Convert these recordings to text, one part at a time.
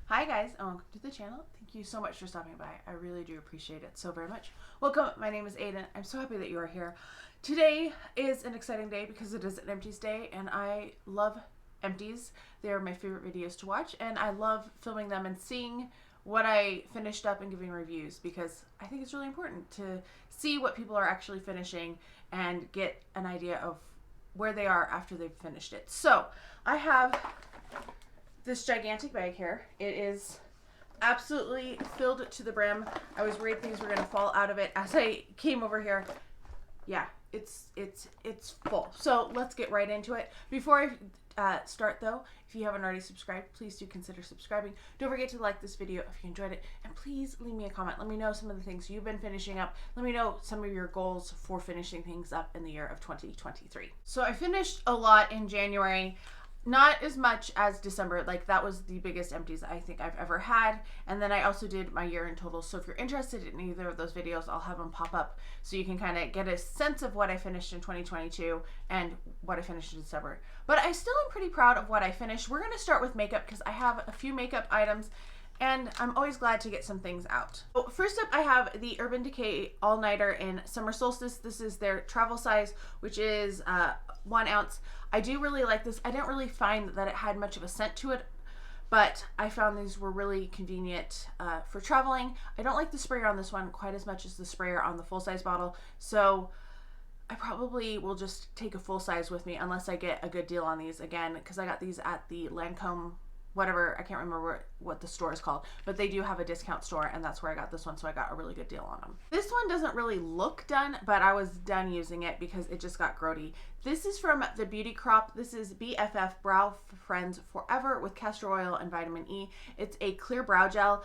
Hi guys, and welcome to the channel. Thank you so much for stopping by. I really do appreciate it so very much. Welcome, my name is Aiden. I'm so happy that you are here. Today is an exciting day because it is an Empties day, and I love Empties. They are my favorite videos to watch, and I love filming them and seeing what I finished up and giving reviews because I think it's really important to see what people are actually finishing and get an idea of where they are after they've finished it. So I have this gigantic bag here. It is absolutely filled to the brim. I was worried things were going to fall out of it as I came over here. Yeah, it's full. So let's get right into it. Before I start though, if you haven't already subscribed, please do consider subscribing. Don't forget to like this video if you enjoyed it, and please leave me a comment. Let me know some of the things you've been finishing up. Let me know some of your goals for finishing things up in the year of 2023. So I finished a lot in January. Not as much as December. Like, that was the biggest empties I think I've ever had. And then I also did my year in total. So if you're interested in either of those videos, I'll have them pop up so you can kind of get a sense of what I finished in 2022 and what I finished in December. But I still am pretty proud of what I finished. We're going to start with makeup because I have a few makeup items and I'm always glad to get some things out. So first up, I have the Urban Decay All Nighter in Summer Solstice. This is their travel size, which is 1 ounce. I do really like this. I didn't really find that it had much of a scent to it, but I found these were really convenient for traveling. I don't like the sprayer on this one quite as much as the sprayer on the full-size bottle, so I probably will just take a full size with me unless I get a good deal on these again, because I got these at the Lancome whatever, I can't remember what the store is called, but they do have a discount store, and that's where I got this one, so I got a really good deal on them. This one doesn't really look done, but I was done using it because it just got grody. This is from the Beauty Crop. This is BFF Brow Friends Forever with castor oil and vitamin E. It's a clear brow gel.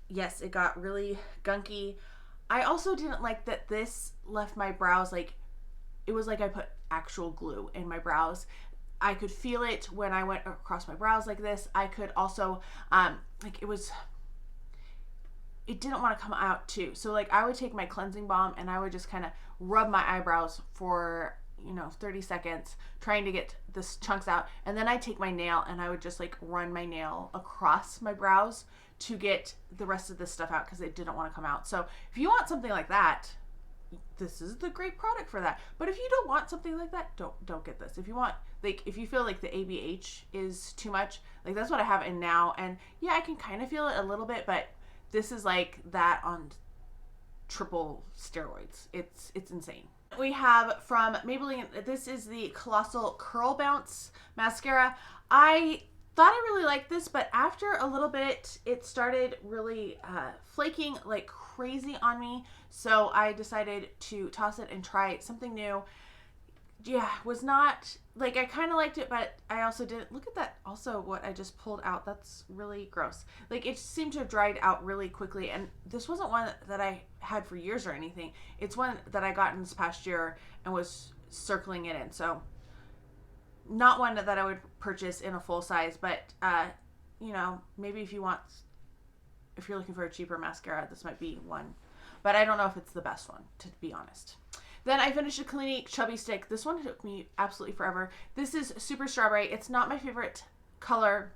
Yes, it got really gunky. I also didn't like that this left my brows like, it was like I put actual glue in my brows. I could feel it when I went across my brows like this. I could also, like it didn't want to come out too. So like I would take my cleansing balm and I would just kind of rub my eyebrows for, 30 seconds trying to get this chunks out. And then I'd take my nail and I would just like run my nail across my brows to get the rest of this stuff out because it didn't want to come out. So if you want something like that, this is the great product for that. But if you don't want something like that, don't get this. If you want, like, if you feel like the ABH is too much, like that's what I have in now, and yeah, I can kind of feel it a little bit, but this is like that on triple steroids. It's insane. We have from Maybelline, this is the Colossal Curl Bounce mascara. I thought I really liked this, but after a little bit, it started really flaking like crazy on me. So I decided to toss it and try something new. Yeah, was not, like, I kind of liked it, but I also didn't. Look at that. Also, what I just pulled out, that's really gross. Like, it seemed to have dried out really quickly, and this wasn't one that I had for years or anything. It's one that I got in this past year and was circling it in. So not one that I would purchase in a full size, but maybe if you're looking for a cheaper mascara, this might be one, but I don't know if it's the best one, to be honest. Then I finished a Clinique Chubby Stick. This one took me absolutely forever. This is Super Strawberry. It's not my favorite color.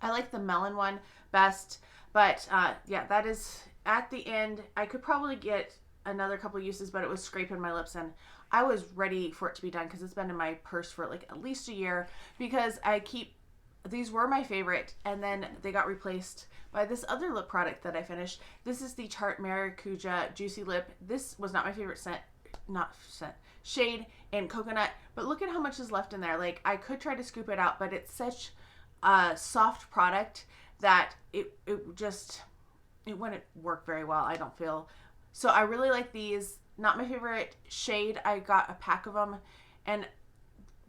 I like the melon one best, but yeah, that is at the end. I could probably get another couple uses, but it was scraping my lips, and I was ready for it to be done because it's been in my purse for like at least a year, because these were my favorite, and then they got replaced by this other lip product that I finished. This is the Tarte Maracuja Juicy Lip. This was not my favorite shade in coconut, but look at how much is left in there. Like, I could try to scoop it out, but it's such a soft product that it wouldn't work very well, I don't feel. So I really like these. Not my favorite shade. I got a pack of them, and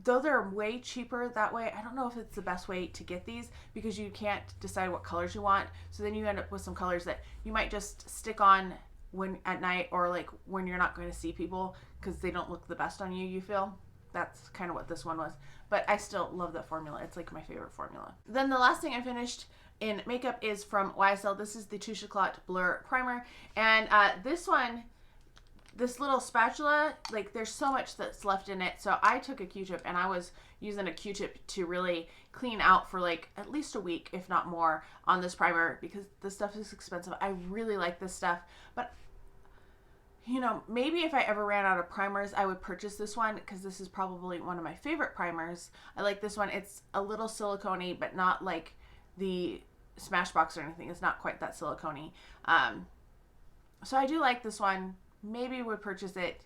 though they're way cheaper that way, I don't know if it's the best way to get these because you can't decide what colors you want. So then you end up with some colors that you might just stick on when at night, or like when you're not going to see people because they don't look the best on you, you feel. That's kind of what this one was. But I still love that formula. It's like my favorite formula. Then the last thing I finished in makeup is from YSL. This is the Touche Éclat Blur Primer. And this one, this little spatula, like there's so much that's left in it. So I took a Q-tip and I was using a Q-tip to really clean out for like at least a week, if not more, on this primer because this stuff is expensive. I really like this stuff, but you know, maybe if I ever ran out of primers, I would purchase this one because this is probably one of my favorite primers. I like this one. It's a little silicone-y, but not like the Smashbox or anything. It's not quite that silicone-y. So I do like this one. Maybe would purchase it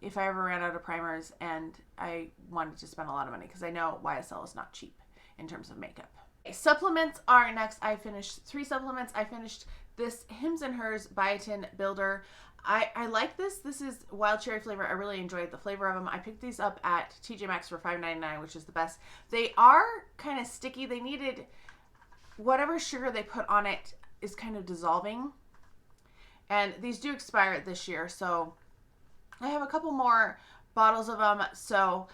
if I ever ran out of primers and I wanted to spend a lot of money because I know YSL is not cheap in terms of makeup. Okay, supplements are next. I finished 3 supplements. I finished this Hims & Hers Biotin Builder. I like this. This is wild cherry flavor. I really enjoyed the flavor of them. I picked these up at TJ Maxx for $5.99, which is the best. They are kind of sticky. They needed whatever sugar they put on it is kind of dissolving. And these do expire this year, so I have a couple more bottles of them. So,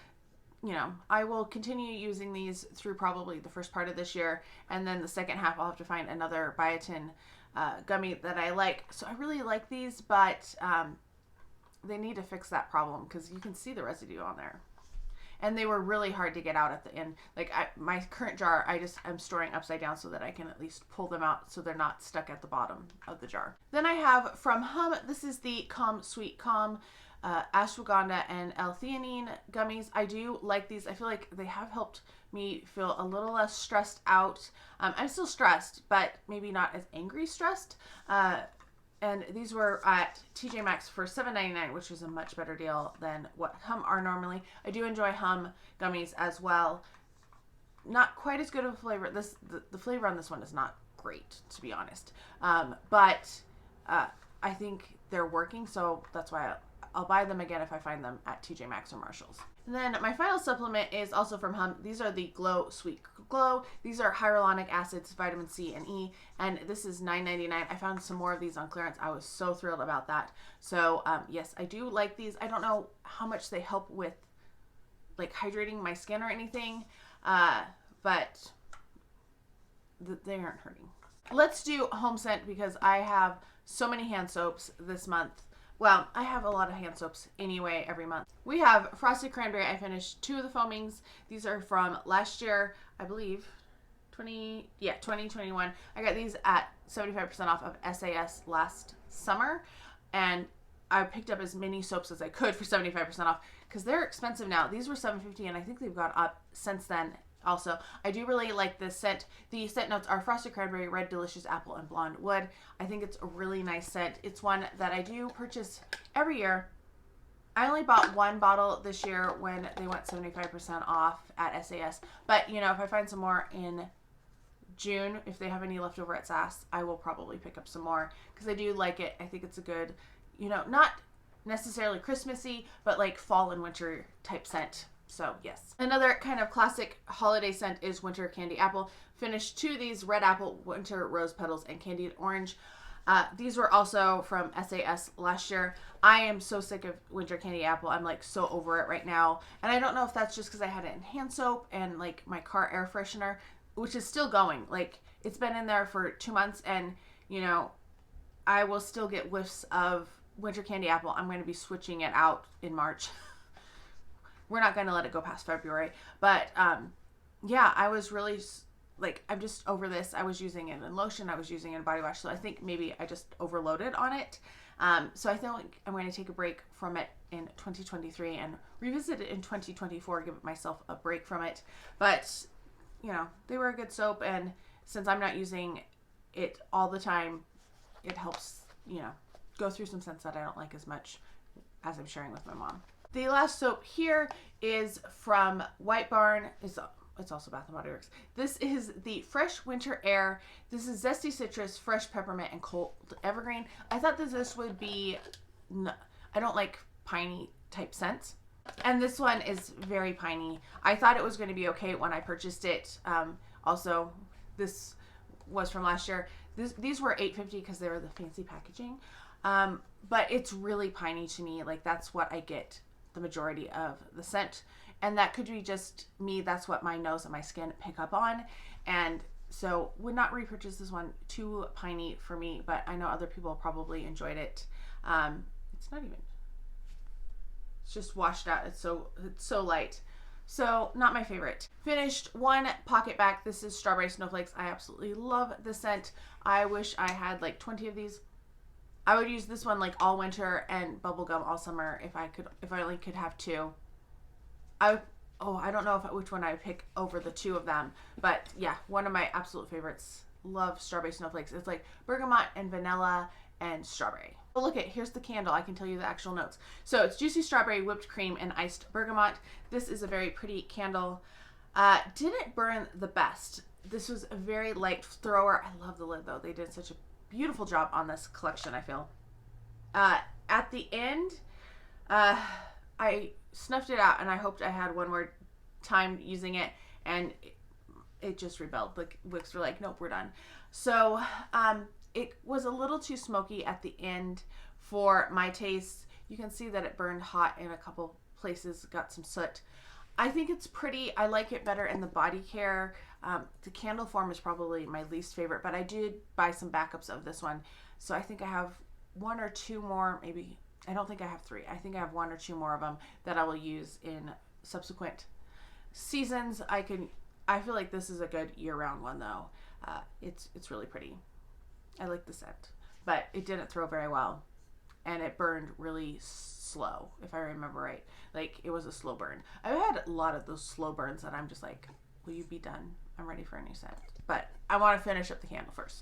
you know, I will continue using these through probably the first part of this year. And then the second half, I'll have to find another biotin gummy that I like. So I really like these, but they need to fix that problem because you can see the residue on there. And they were really hard to get out at the end. Like my current jar, I'm storing upside down so that I can at least pull them out so they're not stuck at the bottom of the jar. Then I have from Hum, this is the Calm Sweet Calm ashwagandha and L-theanine gummies. I do like these. I feel like they have helped me feel a little less stressed out. I'm still stressed, but maybe not as angry stressed. And these were at TJ Maxx for $7.99, which was a much better deal than what Hum are normally. I do enjoy Hum gummies as well. Not quite as good of a flavor. The flavor on this one is not great, to be honest. But I think they're working, so that's why I'll buy them again if I find them at TJ Maxx or Marshall's. And then my final supplement is also from Hum. These are the Glow Sweet Glow. These are hyaluronic acids, vitamin C and E, and this is $9.99. I found some more of these on clearance. I was so thrilled about that. So yes, I do like these. I don't know how much they help with like hydrating my skin or anything, but they aren't hurting. Let's do home scent because I have so many hand soaps this month. Well, I have a lot of hand soaps anyway every month. We have Frosted Cranberry. I finished 2 of the foamings. These are from last year, I believe, 2021. I got these at 75% off of SAS last summer, and I picked up as many soaps as I could for 75% off because they're expensive now. These were $7.50, and I think they've gone up since then. Also, I do really like this scent. The scent notes are Frosted Cranberry, Red Delicious Apple, and Blonde Wood. I think it's a really nice scent. It's one that I do purchase every year. I only bought 1 bottle this year when they went 75% off at SAS. But, you know, if I find some more in June, if they have any left over at SAS, I will probably pick up some more because I do like it. I think it's a good, you know, not necessarily Christmassy, but like fall and winter type scent. So yes. Another kind of classic holiday scent is Winter Candy Apple. Finished 2 of these, Red Apple, Winter Rose Petals, and Candied Orange. These were also from SAS last year. I am so sick of Winter Candy Apple. I'm like so over it right now. And I don't know if that's just because I had it in hand soap and like my car air freshener, which is still going. Like it's been in there for 2 months and you know, I will still get whiffs of Winter Candy Apple. I'm going to be switching it out in March. We're not going to let it go past February. But yeah, I was really like, I'm just over this. I was using it in lotion. I was using it in body wash. So I think maybe I just overloaded on it. So I think I'm going to take a break from it in 2023 and revisit it in 2024, give myself a break from it. But, you know, they were a good soap. And since I'm not using it all the time, it helps, you know, go through some scents that I don't like as much as I'm sharing with my mom. The last soap here is from White Barn. It's also Bath & Body Works. This is the Fresh Winter Air. This is Zesty Citrus, Fresh Peppermint, and Cold Evergreen. I thought that this would be, I don't like piney type scents. And this one is very piney. I thought it was going to be okay when I purchased it. Also, this was from last year. These were $8.50 because they were the fancy packaging. But it's really piney to me. Like that's what I get the majority of the scent, and that could be just me. That's what my nose and my skin pick up on, and so would not repurchase this one. Too piney for me, but I know other people probably enjoyed it. It's not even It's just washed out. It's so light. So not my favorite. Finished one pocket back. This is Strawberry Snowflakes. I absolutely love the scent. I wish I had like 20 of these. I would use this one like all winter and bubblegum all summer if I only could have two. I don't know which one I would pick over the two of them, but yeah, one of my absolute favorites. Love Strawberry Snowflakes. It's like bergamot and vanilla and strawberry. Oh, look here's the candle. I can tell you the actual notes. So it's juicy strawberry, whipped cream, and iced bergamot. This is a very pretty candle. Didn't burn the best. This was a very light thrower. I love the lid though. They did such a beautiful job on this collection, I feel. At the end, I snuffed it out and I hoped I had one more time using it, and it just rebelled. Like wicks were like, nope, we're done. So it was a little too smoky at the end for my taste. You can see that it burned hot in a couple places, got some soot. I think it's pretty. I like it better in the body care. The candle form is probably my least favorite, but I did buy some backups of this one. So I think I have one or two more, maybe. I don't think I have three. I think I have one or two more of them that I will use in subsequent seasons. I feel like this is a good year-round one though. It's really pretty. I like the scent, but it didn't throw very well, and it burned really slow, if I remember right. Like it was a slow burn. I've had a lot of those slow burns that I'm just like, will you be done? I'm ready for a new scent. But I want to finish up the candle first.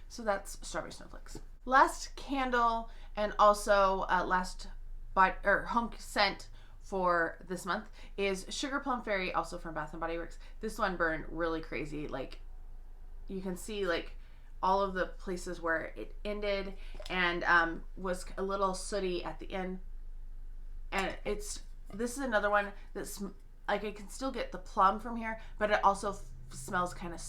So that's Strawberry Snowflakes. Last candle and also last home scent for this month is Sugar Plum Fairy, also from Bath & Body Works. This one burned really crazy. Like you can see like all of the places where it ended, and was a little sooty at the end. And this is another one that's like I can still get the plum from here, but it also smells kind of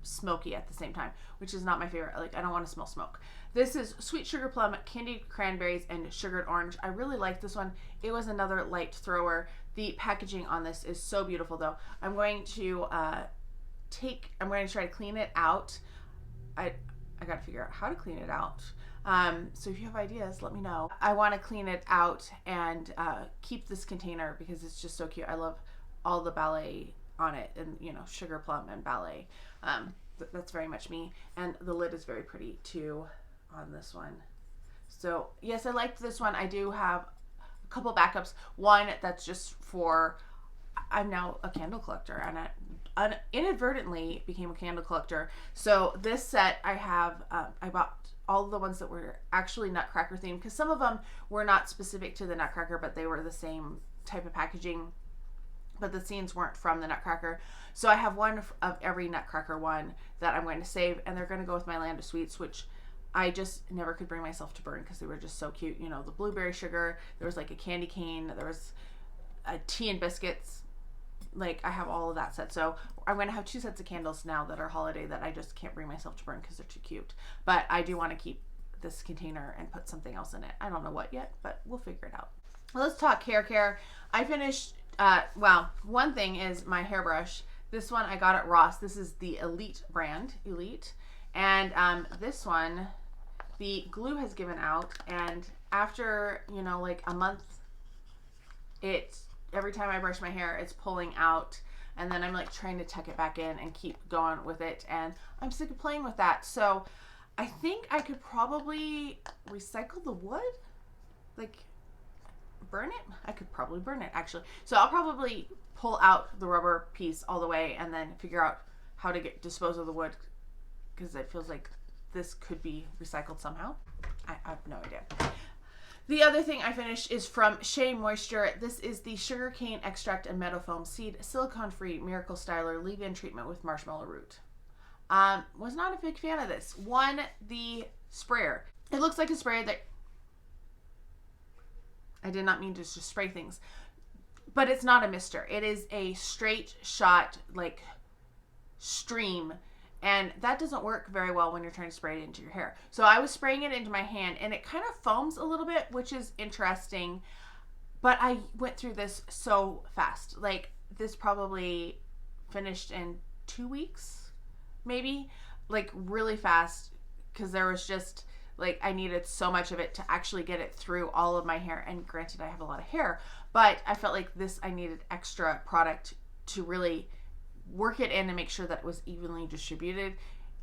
smoky at the same time, which is not my favorite. Like I don't want to smell smoke. This is Sweet Sugar Plum, Candied Cranberries, and Sugared Orange. I really like this one. It was another light thrower. The packaging on this is so beautiful though. I'm going to try to clean it out. I got to figure out how to clean it out. So if you have ideas, let me know. I want to clean it out and keep this container because it's just so cute. I love all the ballet on it, and sugar plum and ballet. That's very much me. And the lid is very pretty too on this one. So yes, I liked this one. I do have a couple backups. One that's just for, I'm now a candle collector, and I inadvertently became a candle collector. So this set I have, I bought all the ones that were actually Nutcracker themed, because some of them were not specific to the Nutcracker, but they were the same type of packaging, but the scenes weren't from the Nutcracker. So I have one of every Nutcracker one that I'm going to save, and they're going to go with my Land of Sweets, which I just never could bring myself to burn because they were just so cute. The blueberry sugar, there was like a candy cane, there was a tea and biscuits. Like I have all of that set. So I'm going to have two sets of candles now that are holiday that I just can't bring myself to burn because they're too cute. But I do want to keep this container and put something else in it. I don't know what yet, but we'll figure it out. Well, let's talk hair care. I finished, one thing is my hairbrush. This one I got at Ross. This is the Elite brand, Elite. And this one, the glue has given out. And after, like a month, every time I brush my hair, it's pulling out, and then I'm like trying to tuck it back in and keep going with it, and I'm sick of playing with that. So I think I could probably recycle the wood, like burn it. I could probably burn it actually. So I'll probably pull out the rubber piece all the way and then figure out how to dispose of the wood, because it feels like this could be recycled somehow. I have no idea. The other thing I finished is from Shea Moisture. This is the Sugarcane Extract and Meadow Foam Seed Silicone-Free Miracle Styler Leave-In Treatment with Marshmallow Root. Was not a big fan of this. The sprayer. It looks like a sprayer that... I did not mean to just spray things. But it's not a mister. It is a straight shot, like, stream. And that doesn't work very well when you're trying to spray it into your hair. So I was spraying it into my hand, and it kind of foams a little bit, which is interesting. But I went through this so fast. Like, this probably finished in 2 weeks, maybe. Like, really fast, because there was just, Like I needed so much of it to actually get it through all of my hair. And granted, I have a lot of hair, but I felt like this, I needed extra product to really work it in and make sure that it was evenly distributed,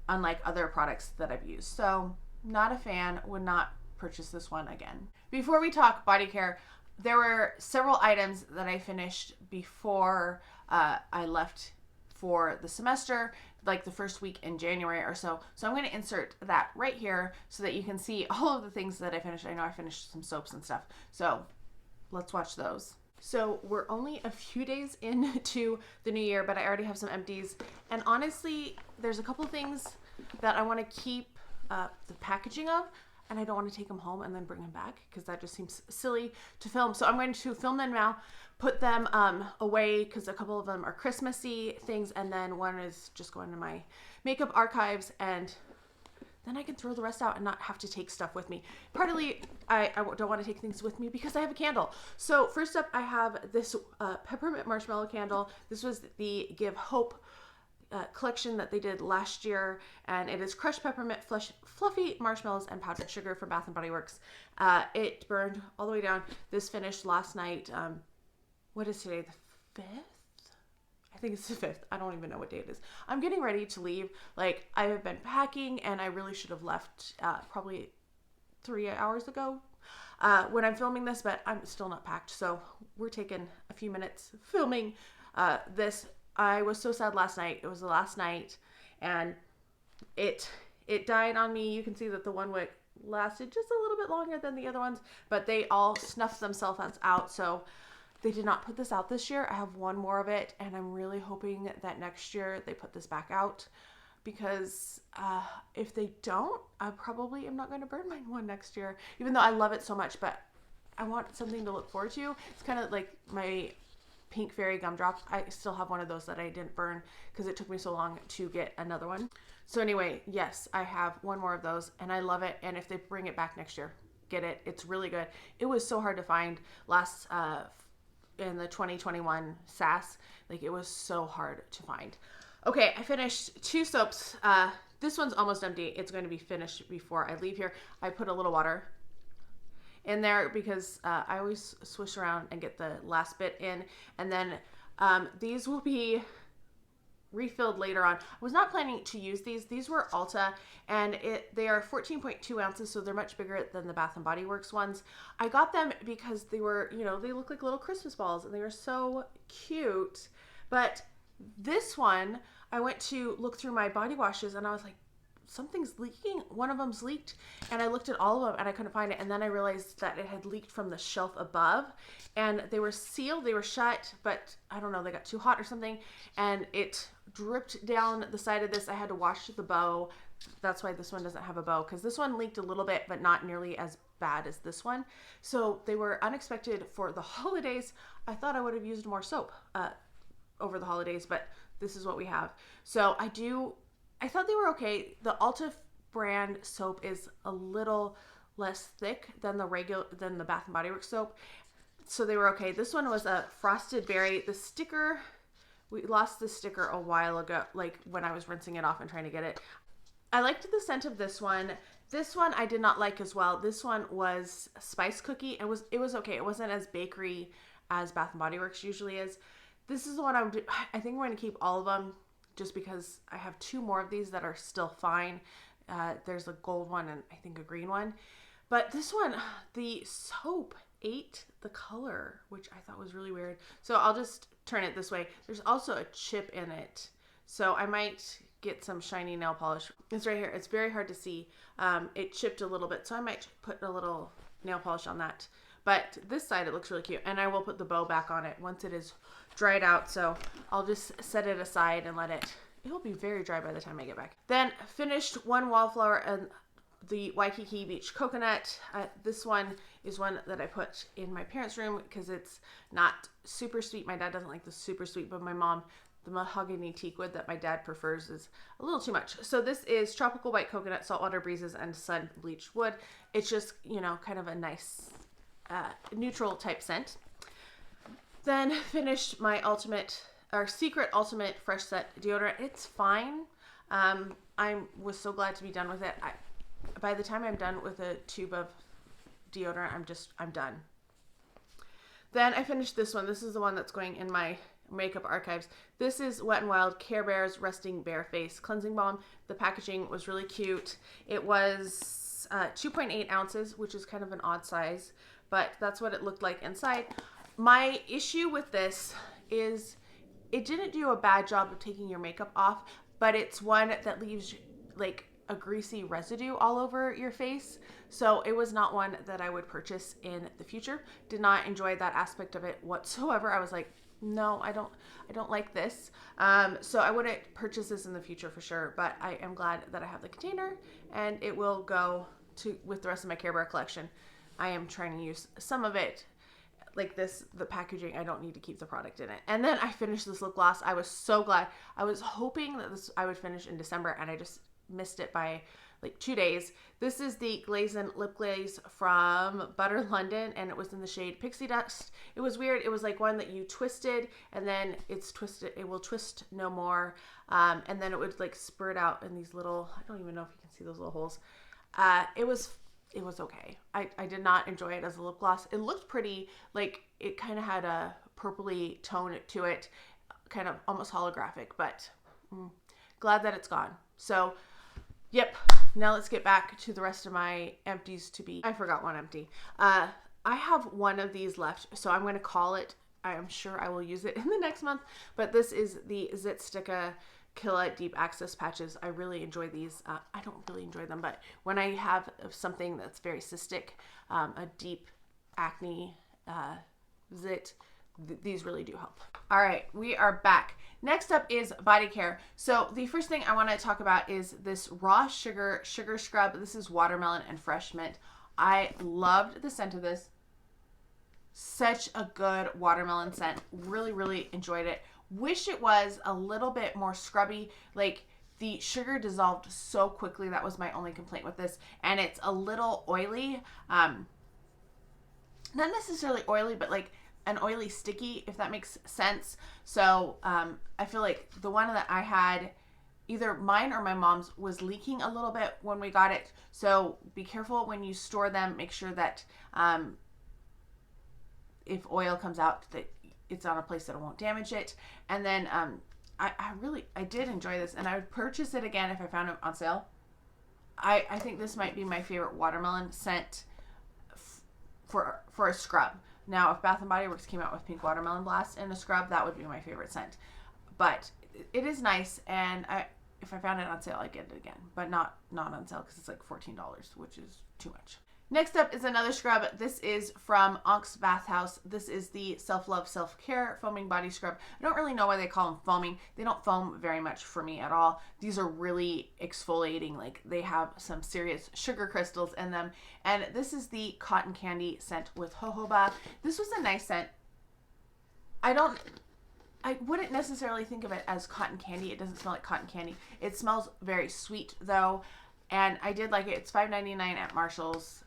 unlike other products that I've used. So not a fan, would not purchase this one again. Before we talk body care, there were several items that I finished before I left for the semester, like the first week in January or so. So I'm going to insert that right here so that you can see all of the things that I finished. I know I finished some soaps and stuff. So let's watch those. So we're only a few days into the new year, but I already have some empties. And honestly, there's a couple things that I want to keep the packaging of, and I don't want to take them home and then bring them back because that just seems silly to film. So I'm going to film them now, put them away because a couple of them are Christmassy things, and then one is just going to my makeup archives, and then I can throw the rest out and not have to take stuff with me. Partly, I don't want to take things with me because I have a candle. So first up, I have this peppermint marshmallow candle. This was the Give Hope collection that they did last year, and it is crushed peppermint, fluffy marshmallows, and powdered sugar from Bath & Body Works. It burned all the way down. This finished last night. What is today? The 5th? I think it's the 5th. I don't even know what day it is. I'm getting ready to leave. Like, I have been packing, and I really should have left probably 3 hours ago when I'm filming this, but I'm still not packed. So we're taking a few minutes filming this. I was so sad last night. It was the last night, and it died on me. You can see that the one wick lasted just a little bit longer than the other ones, but they all snuffed themselves out. So they did not put this out this year. I have one more of it, and I'm really hoping that next year they put this back out, because if they don't, I probably am not going to burn my one next year, even though I love it so much. But I want something to look forward to. It's kind of like my Pink Fairy gumdrop. I still have one of those that I didn't burn because it took me so long to get another one. So anyway, yes, I have one more of those, and I love it. And if they bring it back next year, get it. It's really good. It was so hard to find last in the 2021 SAS. Like, it was so hard to find. Okay, I finished 2 soaps. This one's almost empty. It's going to be finished before I leave here. I put a little water in there because I always swish around and get the last bit in, and then these will be refilled later on. I was not planning to use these. These were Ulta, and they are 14.2 ounces, so they're much bigger than the Bath & Body Works ones. I got them because they were, they look like little Christmas balls, and they were so cute. But this one, I went to look through my body washes, and I was like, something's leaking. One of them's leaked, and I looked at all of them and I couldn't find it, and then I realized that it had leaked from the shelf above, and they were sealed, they were shut, but I don't know, they got too hot or something, and it dripped down the side of this. I had to wash the bow. That's why this one doesn't have a bow, because this one leaked a little bit, but not nearly as bad as this one. So they were unexpected for the holidays. I thought I would have used more soap over the holidays, but this is what we have. So I thought they were okay. The Ulta brand soap is a little less thick than the Bath & Body Works soap, so they were okay. This one was a frosted berry. The sticker, we lost the sticker a while ago, like when I was rinsing it off and trying to get it. I liked the scent of this one. This one I did not like as well. This one was spice cookie. It was okay. It wasn't as bakery as Bath & Body Works usually is. This is the one I think I'm going to keep all of them, just because I have 2 more of these that are still fine. There's a gold one and I think a green one. But this one, the soap ate the color, which I thought was really weird. So I'll just turn it this way. There's also a chip in it, so I might get some shiny nail polish. It's right here. It's very hard to see. It chipped a little bit, so I might put a little nail polish on that. But this side, it looks really cute, and I will put the bow back on it once it is dried out. So I'll just set it aside and it'll be very dry by the time I get back. Then finished one wallflower and the Waikiki Beach coconut. This one is one that I put in my parents' room because it's not super sweet. My dad doesn't like the super sweet, but my mom, the mahogany teakwood that my dad prefers, is a little too much. So this is tropical white coconut, saltwater breezes, and sun bleached wood. It's just, kind of a nice neutral type scent. Then finished my secret ultimate fresh scent deodorant. It's fine. I was so glad to be done with it. by the time I'm done with a tube of deodorant, I'm done. Then I finished this one. This is the one that's going in my makeup archives. This is Wet n Wild Care Bear's Resting Bare Face Cleansing Balm. The packaging was really cute. It was 2.8 ounces, which is kind of an odd size, but that's what it looked like inside. My issue with this is it didn't do a bad job of taking your makeup off, but it's one that leaves like a greasy residue all over your face. So it was not one that I would purchase in the future. Did not enjoy that aspect of it whatsoever. I was like, no, I don't like this. So I wouldn't purchase this in the future for sure, but I am glad that I have the container and it will go with the rest of my Care Bear collection. I am trying to use some of it like this, the packaging, I don't need to keep the product in it. And then I finished this lip gloss. I was so glad. I was hoping that I would finish in December and I just missed it by like 2 days. This is the Glazen Lip Glaze from Butter London, and it was in the shade Pixie Dust. It was weird. It was like one that you twisted, and then it's twisted. It will twist no more, and then it would like spurt out in these little, I don't even know if you can see those little holes. It was okay. I did not enjoy it as a lip gloss. It looked pretty, like it kind of had a purpley tone to it, kind of almost holographic, but glad that it's gone. So, yep. Now let's get back to the rest of my empties to be. I forgot one empty. I have one of these left, so I'm going to call it. I am sure I will use it in the next month, but this is the Zit Sticka Killa Deep Access Patches. I really enjoy these. I don't really enjoy them, but when I have something that's very cystic, a deep acne zit, these really do help. All right, we are back. Next up is body care. So the first thing I want to talk about is this raw sugar scrub. This is watermelon and fresh mint. I loved the scent of this. Such a good watermelon scent. Really, really enjoyed it. Wish it was a little bit more scrubby. Like the sugar dissolved so quickly. That was my only complaint with this. And it's a little oily. Not necessarily oily, but like an oily sticky, if that makes sense. So I feel like the one that I had, either mine or my mom's, was leaking a little bit when we got it. So be careful when you store them. Make sure that if oil comes out, that it's on a place that it won't damage it. And then I did enjoy this, and I would purchase it again if I found it on sale. I think this might be my favorite watermelon scent for a scrub. Now, if Bath & Body Works came out with Pink Watermelon Blast in a scrub, that would be my favorite scent. But it is nice, and if I found it on sale, I'd get it again. But not on sale because it's like $14, which is too much. Next up is another scrub. This is from Onk's Bathhouse. This is the Self-Love Self-Care Foaming Body Scrub. I don't really know why they call them foaming. They don't foam very much for me at all. These are really exfoliating. Like they have some serious sugar crystals in them. And this is the Cotton Candy scent with jojoba. This was a nice scent. I wouldn't necessarily think of it as cotton candy. It doesn't smell like cotton candy. It smells very sweet though. And I did like it. It's $5.99 at Marshall's.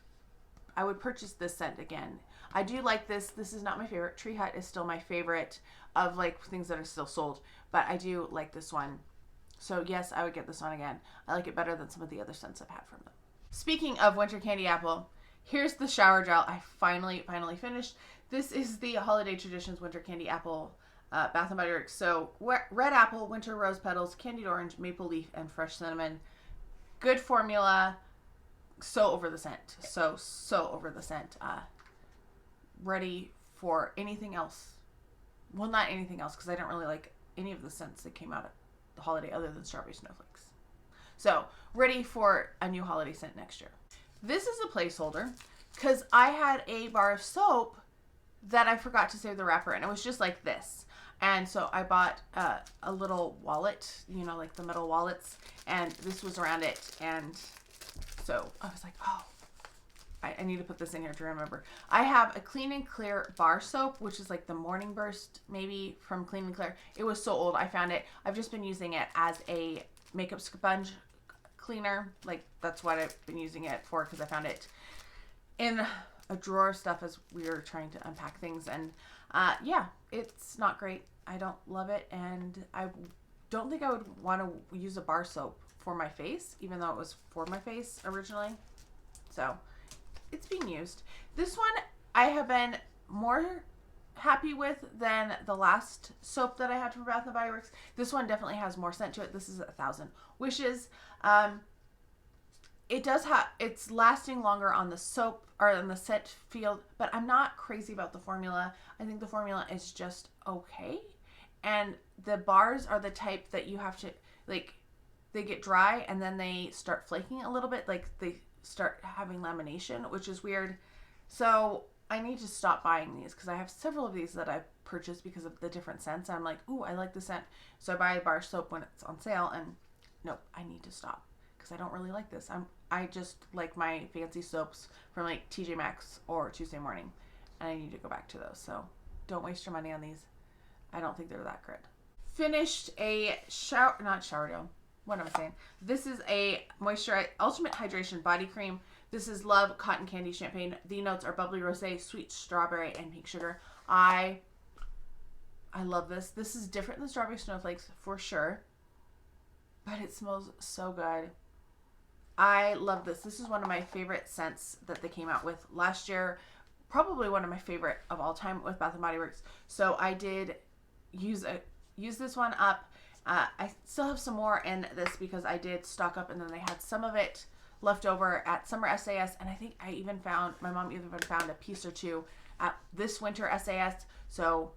I would purchase this scent again. I do like this. This is not my favorite. Tree Hut is still my favorite of like things that are still sold, but I do like this one. So yes, I would get this one again. I like it better than some of the other scents I've had from them. Speaking of winter candy apple, here's the shower gel I finally finished. This is the Holiday Traditions Winter Candy Apple Bath & Body Works. So red apple, winter rose petals, candied orange, maple leaf, and fresh cinnamon. Good formula. So over the scent. So over the scent. Ready for anything else. Well, not anything else, because I don't really like any of the scents that came out at the holiday other than Strawberry Snowflakes. So ready for a new holiday scent next year. This is a placeholder because I had a bar of soap that I forgot to save the wrapper, and it was just like this. And so I bought a little wallet, you know, like the metal wallets, and this was around it. And so I was like, oh, I need to put this in here to remember. I have a Clean and Clear bar soap, which is like the Morning Burst, maybe from Clean and Clear. It was so old. I found it. I've just been using it as a makeup sponge cleaner. Like that's what I've been using it for, because I found it in a drawer of stuff as we were trying to unpack things. And yeah, it's not great. I don't love it. And I don't think I would want to use a bar soap for my face, even though it was for my face originally. So it's being used. This one I have been more happy with than the last soap that I had from Bath and Body Works. This one definitely has more scent to it. This is 1,000 Wishes. It does have, it's lasting longer on the soap or on the scent field, but I'm not crazy about the formula. I think the formula is just okay. And the bars are the type that you have to, like, they get dry and then they start flaking a little bit. Like, they start having lamination, which is weird. So I need to stop buying these because I have several of these that I've purchased because of the different scents. I'm like, ooh, I like the scent. So I buy a bar soap when it's on sale, and nope, I need to stop because I don't really like this. I just like my fancy soaps from like TJ Maxx or Tuesday Morning, and I need to go back to those. So don't waste your money on these. I don't think they're that good. Finished a not shower gel. What am I saying? This is a moisturize ultimate hydration body cream. This is Love Cotton Candy Champagne. The notes are bubbly rosé, sweet strawberry, and pink sugar. I love this. This is different than strawberry snowflakes for sure, but it smells so good. I love this. This is one of my favorite scents that they came out with last year. Probably one of my favorite of all time with Bath and Body Works. So I did use this one up. I still have some more in this because I did stock up, and then they had some of it left over at summer SAS, and I think I even found, my mom even found a piece or two at this winter SAS. So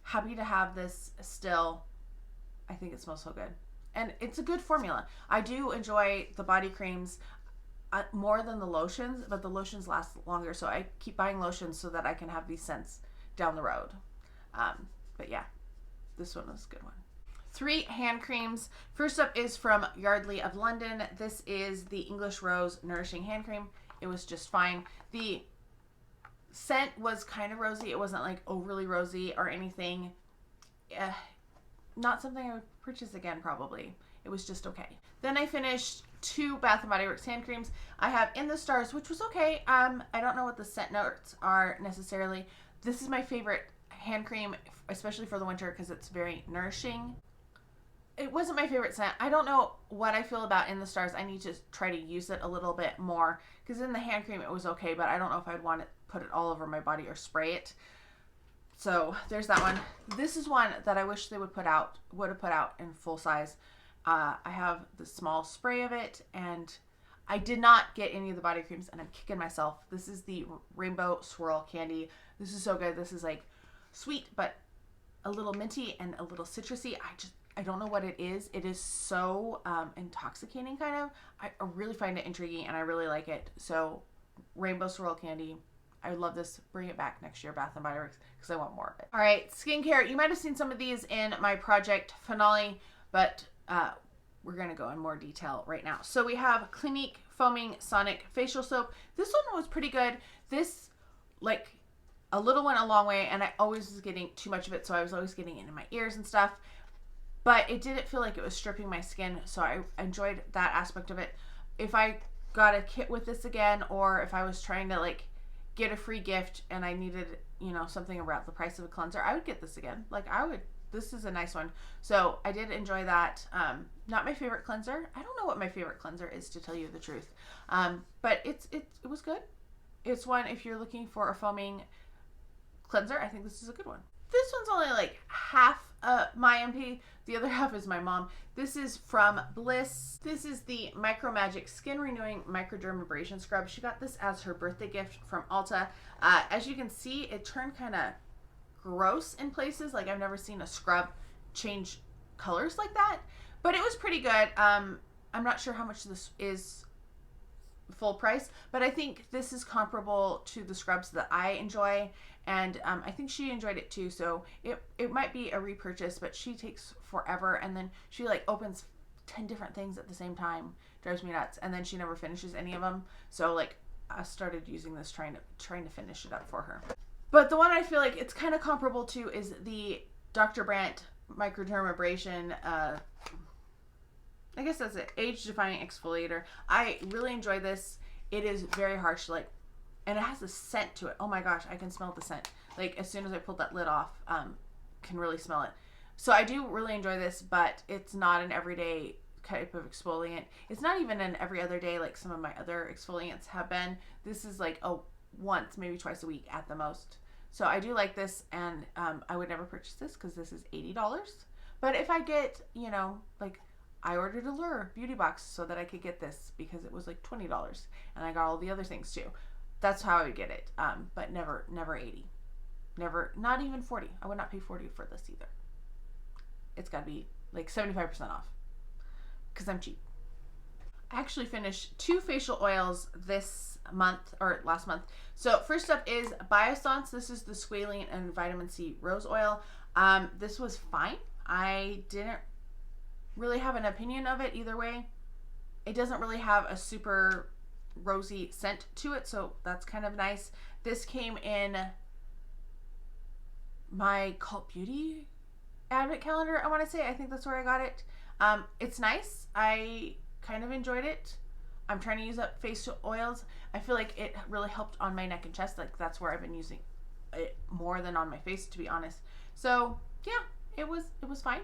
happy to have this still. I think it smells so good, and it's a good formula. I do enjoy the body creams more than the lotions, but the lotions last longer, so I keep buying lotions so that I can have these scents down the road. But yeah, this one was a good one. 3 hand creams. First up is from Yardley of London. This is the English Rose Nourishing Hand Cream. It was just fine. The scent was kind of rosy. It wasn't like overly rosy or anything. Not something I would purchase again probably. It was just okay. Then I finished 2 Bath and Body Works hand creams. I have In the Stars, which was okay. I don't know what the scent notes are necessarily. This is my favorite hand cream, especially for the winter, because it's very nourishing. It wasn't my favorite scent. I don't know what I feel about In the Stars. I need to try to use it a little bit more, because in the hand cream it was okay, but I don't know if I'd want to put it all over my body or spray it. So there's that one. This is one that I wish they would have put out in full size. I have the small spray of it, and I did not get any of the body creams, and I'm kicking myself. This is the Rainbow Swirl Candy. This is so good. This is like sweet, but a little minty and a little citrusy. I don't know what it is. It is so intoxicating, kind of. I really find it intriguing, and I really like it. So Rainbow Swirl Candy. I love this. Bring it back next year, Bath and Body Works, because I want more of it. All right, skincare. You might have seen some of these in my project finale, but we're going to go in more detail right now. So we have Clinique Foaming Sonic Facial Soap. This one was pretty good. This, like, a little went a long way, and I always was getting too much of it, so I was always getting it in my ears and stuff. But it didn't feel like it was stripping my skin, so I enjoyed that aspect of it. If I got a kit with this again, or if I was trying to, like, get a free gift and I needed, you know, something about the price of a cleanser, I would get this again. Like, I would. This is a nice one. So I did enjoy that. Not my favorite cleanser. I don't know what my favorite cleanser is, to tell you the truth. But it was good. It's one, if you're looking for a foaming cleanser, I think this is a good one. This one's only like half my MP. The other half is my mom. This is from Bliss. This is the Micro Magic Skin Renewing Microdermabrasion Scrub. She got this as her birthday gift from Ulta. As you can see, it turned kind of gross in places. Like, I've never seen a scrub change colors like that. But it was pretty good. I'm not sure how much this is full price, but I think this is comparable to the scrubs that I enjoy, and I think she enjoyed it too, so it might be a repurchase, but she takes forever, and then she like opens 10 different things at the same time. Drives me nuts, and then she never finishes any of them, so like I started using this trying to finish it up for her. But the one I feel like it's kind of comparable to is the Dr. Brandt Microdermabrasion I guess that's it. Age-defying exfoliator. I really enjoy this. It is very harsh, like, and it has a scent to it. Oh my gosh, I can smell the scent. Like, as soon as I pulled that lid off, can really smell it. So I do really enjoy this, but it's not an everyday type of exfoliant. It's not even an every other day like some of my other exfoliants have been. This is like a once, maybe twice a week at the most. So I do like this, and I would never purchase this because this is $80. But if I get, you know, like I ordered a Lure beauty box so that I could get this because it was like $20, and I got all the other things too. That's how I would get it. But never 80. Never, not even 40. I would not pay 40 for this either. It's got to be like 75% off because I'm cheap. I actually finished 2 facial oils this month, or last month. So first up is Biossance. This is the squalene and vitamin C rose oil. This was fine. I didn't really have an opinion of it either way. It doesn't really have a super rosy scent to it, so that's kind of nice. This came in my Cult Beauty advent calendar, I want to say. I think that's where I got it. It's nice. I kind of enjoyed it. I'm trying to use up facial oils. I feel like it really helped on my neck and chest. Like that's where I've been using it more than on my face, to be honest. So yeah, it was fine.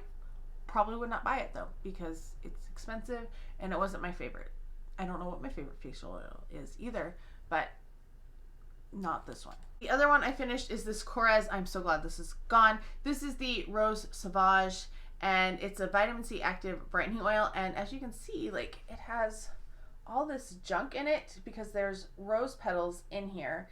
Probably would not buy it though because it's expensive and it wasn't my favorite. I don't know what my favorite facial oil is either, but not this one. The other one I finished is this Korres. I'm so glad this is gone. This is the Rose Sauvage, and it's a vitamin C active brightening oil. And as you can see, like it has all this junk in it because there's rose petals in here.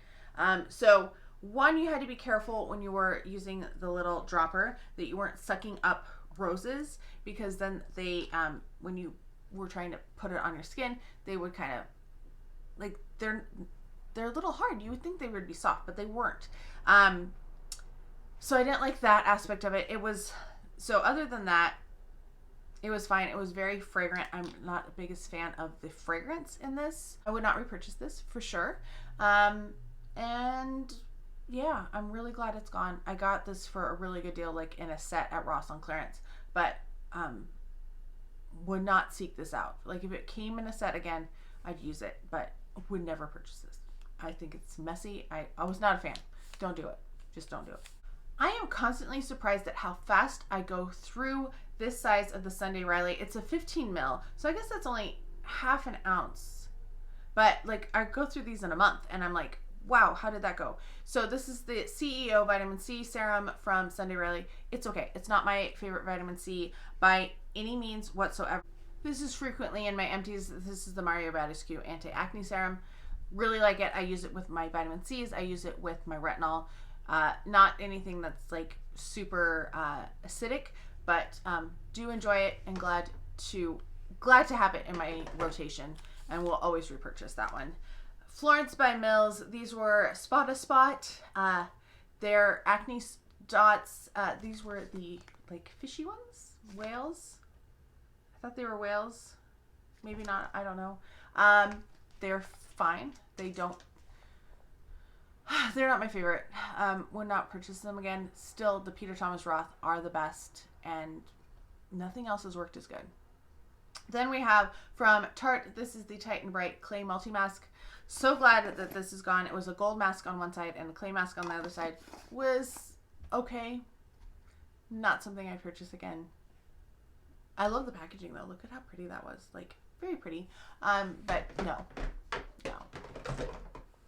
So one, you had to be careful when you were using the little dropper that you weren't sucking up roses, because then they, when you were trying to put it on your skin, they would kind of like, they're a little hard. You would think they would be soft, but they weren't. So I didn't like that aspect of it. So other than that, it was fine. It was very fragrant. I'm not the biggest fan of the fragrance in this. I would not repurchase this for sure. And yeah, I'm really glad it's gone. I got this for a really good deal, like in a set at Ross on clearance, but would not seek this out. Like if it came in a set again, I'd use it, but would never purchase this. I think it's messy. I was not a fan. Don't do it. Just don't do it. I am constantly surprised at how fast I go through this size of the Sunday Riley. It's a 15 ml, so I guess that's only half an ounce. But like I go through these in a month and I'm like, wow, how did that go? So this is the CEO Vitamin C Serum from Sunday Riley. It's okay. It's not my favorite vitamin C by any means whatsoever. This is frequently in my Empties. This is the Mario Badescu Anti-Acne Serum. Really like it. I use it with my vitamin C's. I use it with my retinol. Not anything that's like super acidic, but do enjoy it and glad to have it in my rotation, and will always repurchase that one. Florence by Mills. These were Spot. They're acne dots. These were the like fishy ones, whales. I thought they were whales. Maybe not. I don't know. They're fine. They're not my favorite. Would not purchase them again. Still, the Peter Thomas Roth are the best, and nothing else has worked as good. Then we have from Tarte, this is the Titan Bright Clay Multi-Mask. So glad that this is gone. It was a gold mask on one side and a clay mask on the other side. Was okay. Not something I'd purchase again. I love the packaging though. Look at how pretty that was. Like, very pretty. But no.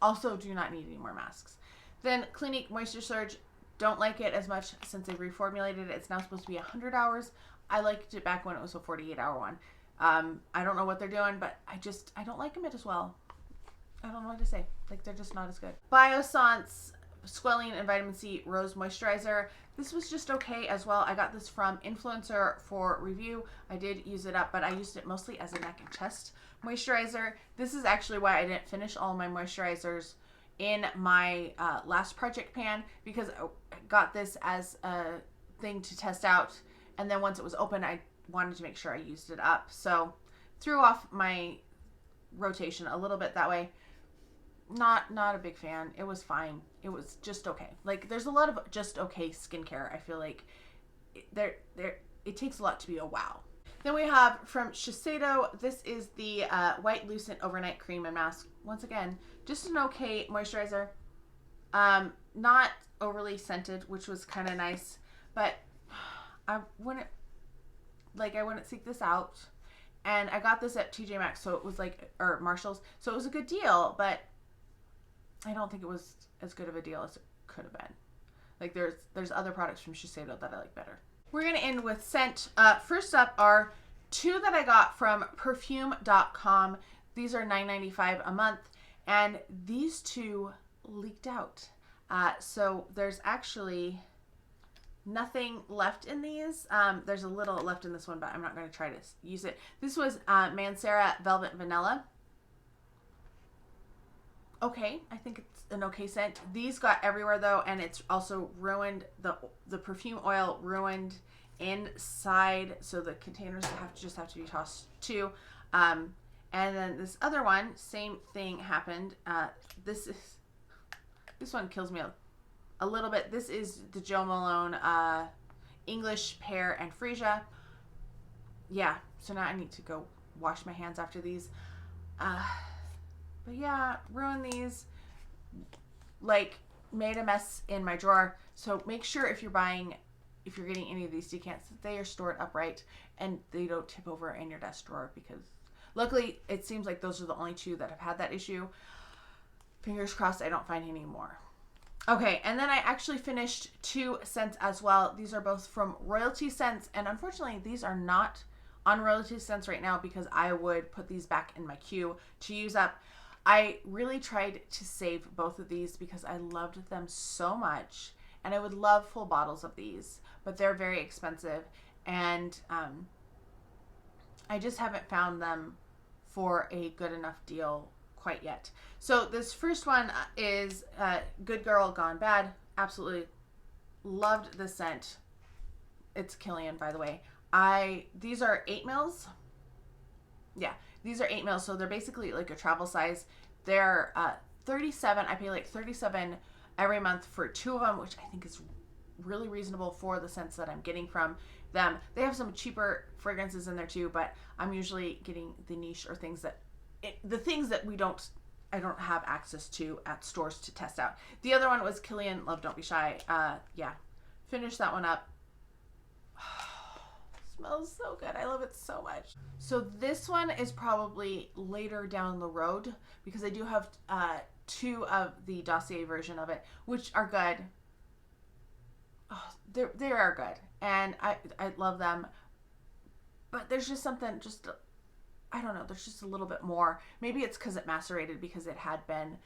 Also, do not need any more masks. Then Clinique Moisture Surge. Don't like it as much since they've reformulated it. It's now supposed to be 100 hours. I liked it back when it was a 48-hour one. I don't know what they're doing, but I don't like them as well. I don't know what to say. Like, they're just not as good. Biossance Squalene and Vitamin C Rose Moisturizer. This was just okay as well. I got this from Influencer for review. I did use it up, but I used it mostly as a neck and chest moisturizer. This is actually why I didn't finish all my moisturizers in my last project pan, because I got this as a thing to test out, and then once it was open, I wanted to make sure I used it up. So threw off my rotation a little bit that way. Not a big fan. It was fine. It was just okay. Like, there's a lot of just okay skincare. I feel like it takes a lot to be a wow. Then we have from Shiseido, this is the White Lucent Overnight Cream and Mask. Once again, just an okay moisturizer. Not overly scented, which was kind of nice, but I wouldn't seek this out. And I got this at TJ Maxx, so it was like, or Marshall's, so it was a good deal, but I don't think it was as good of a deal as it could have been. Like there's other products from Shiseido that I like better. We're gonna end with scent. First up are two that I got from perfume.com. These are $9.95 a month, and these two leaked out. So there's actually nothing left in these. There's a little left in this one, but I'm not going to try to use it. This was Mancera Velvet Vanilla. Okay, I think it's an okay scent. These got everywhere though, and it's also ruined, the perfume oil ruined inside, so the containers just have to be tossed too. And then this other one, same thing happened. This one kills me a little bit. This is the Jo Malone English Pear and Freesia. Yeah, so now I need to go wash my hands after these. But yeah, ruined these. Like, made a mess in my drawer. So make sure if you're getting any of these decants, that they are stored upright and they don't tip over in your desk drawer, because luckily it seems like those are the only two that have had that issue. Fingers crossed I don't find any more. Okay, and then I actually finished two scents as well. These are both from Royalty Scents, and unfortunately these are not on Royalty Scents right now because I would put these back in my queue to use up. I really tried to save both of these because I loved them so much, and I would love full bottles of these, but they're very expensive, and I just haven't found them for a good enough deal quite yet. So this first one is Good Girl Gone Bad. Absolutely loved the scent. It's Killian, by the way. These are 8 mils. Yeah, these are 8 mils, so they're basically like a travel size. They're $37. I pay like $37 every month for 2 of them, which I think is really reasonable for the scents that I'm getting from them. They have some cheaper fragrances in there too, but I'm usually getting the niche or things that I don't have access to at stores to test out. The other one was Killian Love Don't Be Shy. Yeah, finished that one up. Smells so good. I love it so much. So this one is probably later down the road because I do have 2 of the dossier version of it, which are good. Oh, they are good, and I love them. But there's just something, I don't know, there's just a little bit more. Maybe it's because it macerated, because it had been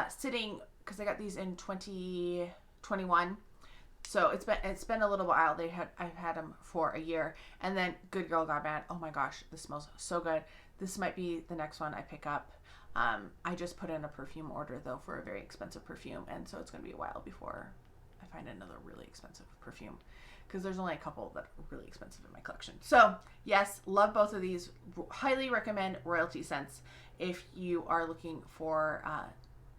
sitting, because I got these in 2021. So it's been a little while. I've had them for a year. And then Good Girl Gone Bad. Oh my gosh, this smells so good. This might be the next one I pick up. I just put in a perfume order though for a very expensive perfume, and so it's going to be a while before I find another really expensive perfume, because there's only a couple that are really expensive in my collection. So yes, love both of these. Highly recommend Royalty Scents if you are looking for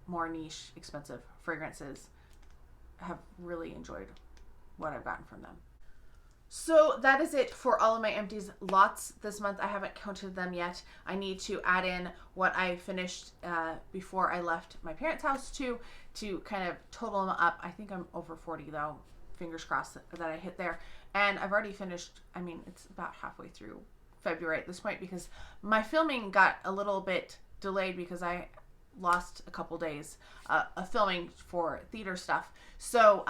more niche, expensive fragrances. I have really enjoyed what I've gotten from them. So that is it for all of my empties. Lots this month. I haven't counted them yet. I need to add in what I finished before I left my parents' house to kind of total them up. I think I'm over 40 though. Fingers crossed that I hit there. And I've already finished, I mean, it's about halfway through February at this point because my filming got a little bit delayed because I lost a couple days of filming for theater stuff. So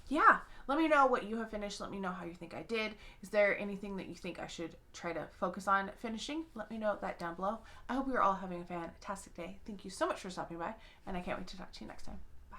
yeah, let me know what you have finished. Let me know how you think I did. Is there anything that you think I should try to focus on finishing? Let me know that down below. I hope you're all having a fantastic day. Thank you so much for stopping by, and I can't wait to talk to you next time. Bye.